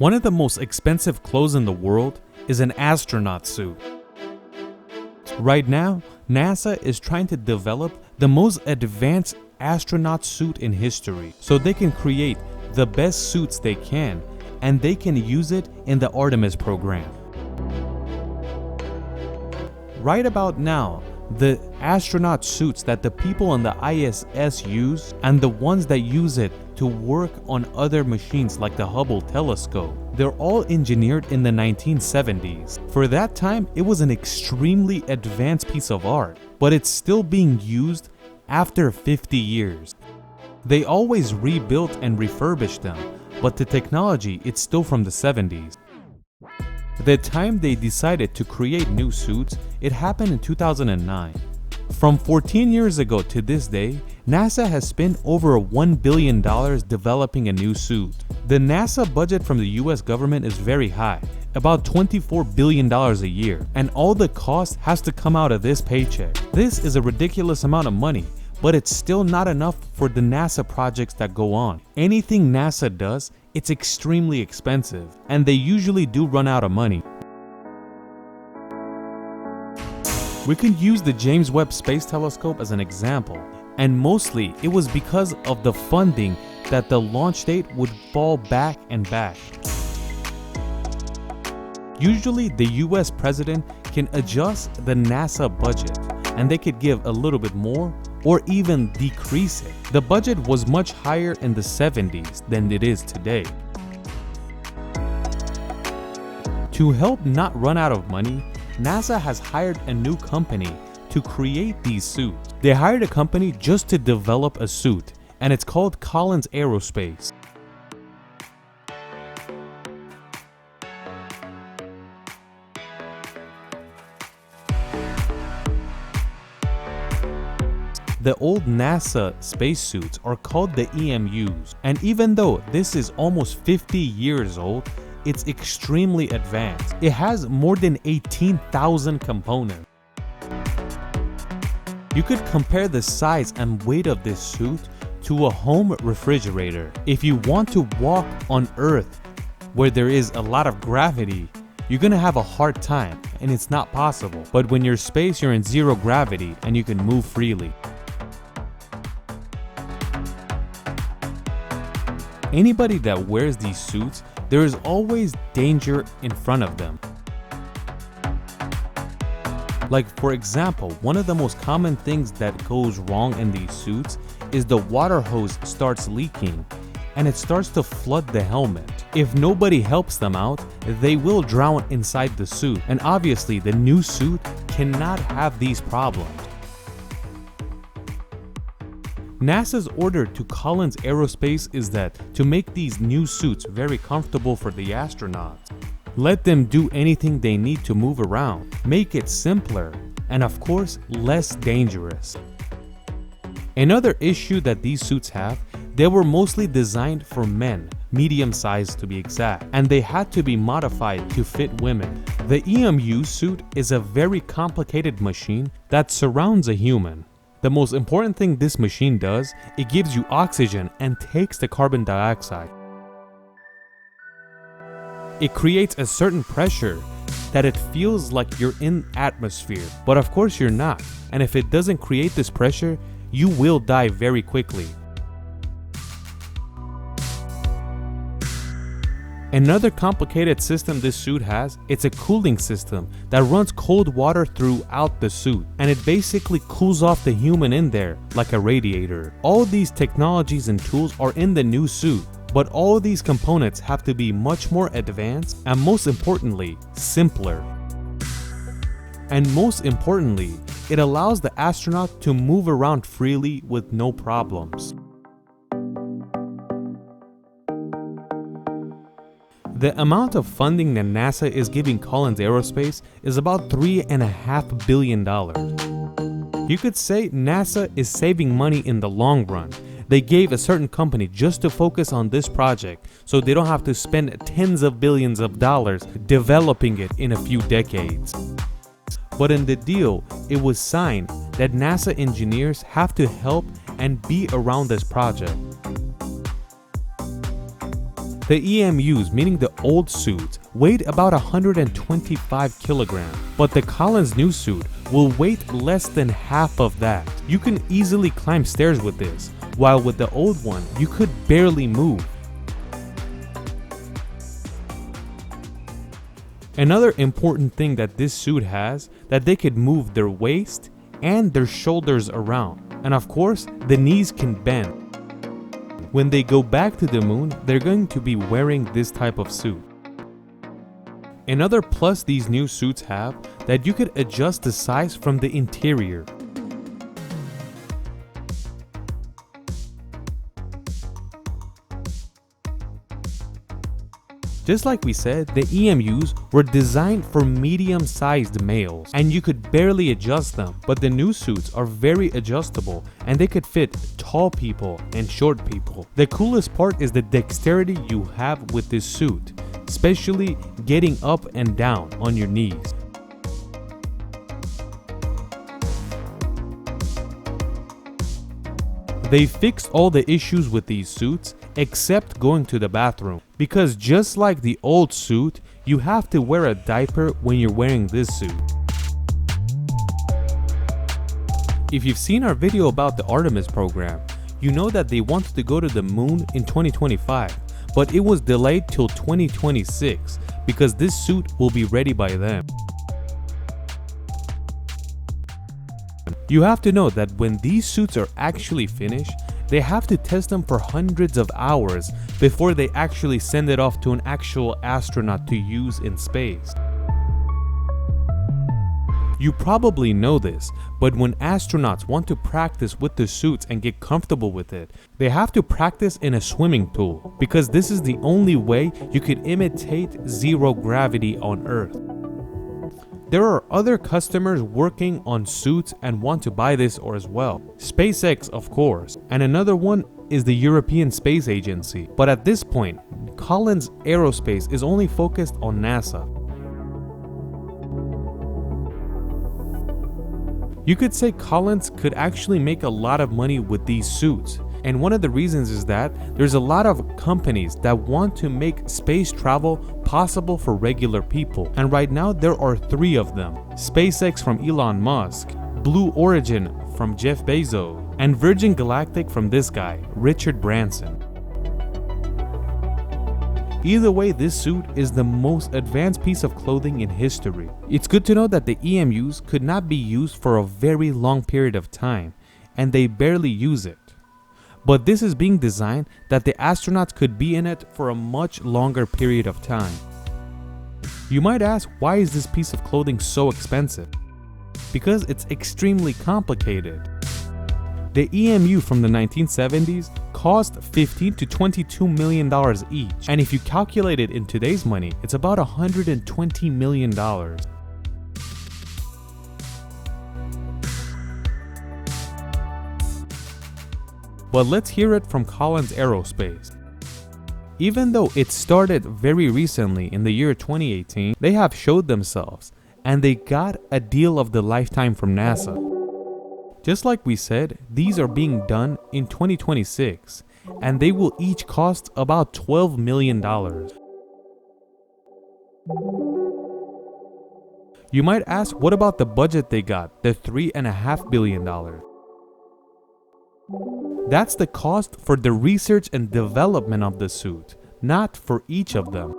One of the most expensive clothes in the world is an astronaut suit. Right now, NASA is trying to develop the most advanced astronaut suit in history so they can create the best suits they can, and they can use it in the Artemis program. Right about now, the astronaut suits that the people on the ISS use and the ones that use it to work on other machines like the Hubble telescope, they're all engineered in the 1970s. For that time, it was an extremely advanced piece of art, but it's still being used after 50 years. They always rebuilt and refurbished them, but the technology, it's still from the 70s. The time they decided to create new suits, it happened in 2009. From 14 years ago to this day, NASA has spent over $1 billion developing a new suit. The NASA budget from the US government is very high, about $24 billion a year, and all the cost has to come out of this paycheck. This is a ridiculous amount of money, but it's still not enough for the NASA projects that go on. Anything NASA does, it's extremely expensive, and they usually do run out of money. We can use the James Webb Space Telescope as an example, and mostly it was because of the funding that the launch date would fall back and back. Usually the US president can adjust the NASA budget, and they could give a little bit more or even decrease it. The budget was much higher in the 70s than it is today. To help not run out of money, NASA has hired a new company to create these suits. They hired a company just to develop a suit, and it's called Collins Aerospace. The old NASA spacesuits are called the EMUs, and even though this is almost 50 years old, it's extremely advanced. It has more than 18,000 components. You could compare the size and weight of this suit to a home refrigerator. If you want to walk on Earth where there is a lot of gravity, you're gonna have a hard time, and it's not possible. But when you're space, you're in zero gravity and you can move freely. Anybody that wears these suits, there is always danger in front of them. Like for example, one of the most common things that goes wrong in these suits is the water hose starts leaking and it starts to flood the helmet. If nobody helps them out, they will drown inside the suit, and obviously the new suit cannot have these problems. NASA's order to Collins Aerospace is that to make these new suits very comfortable for the astronauts. Let them do anything they need to move around, make it simpler, and of course, less dangerous. Another issue that these suits have, they were mostly designed for men, medium size to be exact, and they had to be modified to fit women. The EMU suit is a very complicated machine that surrounds a human. The most important thing this machine does, it gives you oxygen and takes the carbon dioxide. It creates a certain pressure that it feels like you're in atmosphere, but of course you're not. And if it doesn't create this pressure, you will die very quickly. Another complicated system this suit has, it's a cooling system that runs cold water throughout the suit, and it basically cools off the human in there like a radiator. All these technologies and tools are in the new suit, but all these components have to be much more advanced and most importantly, simpler. And most importantly, it allows the astronaut to move around freely with no problems. The amount of funding that NASA is giving Collins Aerospace is about $3.5 billion. You could say NASA is saving money in the long run. They gave a certain company just to focus on this project, so they don't have to spend tens of billions of dollars developing it in a few decades. But in the deal, it was signed that NASA engineers have to help and be around this project. The EMUs, meaning the old suits, weighed about 125 kilograms, but the Collins new suit will weigh less than half of that. You can easily climb stairs with this, while with the old one, you could barely move. Another important thing that this suit has, that they could move their waist and their shoulders around, and of course, the knees can bend. When they go back to the moon, they're going to be wearing this type of suit. Another plus these new suits have, that you could adjust the size from the interior. Just like we said, the EMUs were designed for medium-sized males, and you could barely adjust them, but the new suits are very adjustable, and they could fit tall people and short people. The coolest part is the dexterity you have with this suit, especially getting up and down on your knees. They fixed all the issues with these suits except going to the bathroom, because just like the old suit, you have to wear a diaper when you're wearing this suit. If you've seen our video about the Artemis program, you know that they wanted to go to the moon in 2025, but it was delayed till 2026 because this suit will be ready by then. You have to know that when these suits are actually finished, they have to test them for hundreds of hours before they actually send it off to an actual astronaut to use in space. You probably know this, but when astronauts want to practice with the suits and get comfortable with it, they have to practice in a swimming pool, because this is the only way you could imitate zero gravity on Earth. There are other customers working on suits and want to buy this or as well. SpaceX, of course, and another one is the European Space Agency. But at this point, Collins Aerospace is only focused on NASA. You could say Collins could actually make a lot of money with these suits. And one of the reasons is that there's a lot of companies that want to make space travel possible for regular people. And right now there are 3 of them. SpaceX from Elon Musk, Blue Origin from Jeff Bezos, and Virgin Galactic from this guy, Richard Branson. Either way, this suit is the most advanced piece of clothing in history. It's good to know that the EMUs could not be used for a very long period of time, and they barely use it. But this is being designed that the astronauts could be in it for a much longer period of time. You might ask, why is this piece of clothing so expensive? Because it's extremely complicated. The EMU from the 1970s cost $15 to $22 million each, and if you calculate it in today's money, it's about $120 million. But let's hear it from Collins Aerospace. Even though it started very recently in the year 2018, they have showed themselves and they got a deal of the lifetime from NASA. Just like we said, these are being done in 2026 and they will each cost about $12 million. You might ask, what about the budget they got, the $3.5 billion? That's the cost for the research and development of the suit, not for each of them.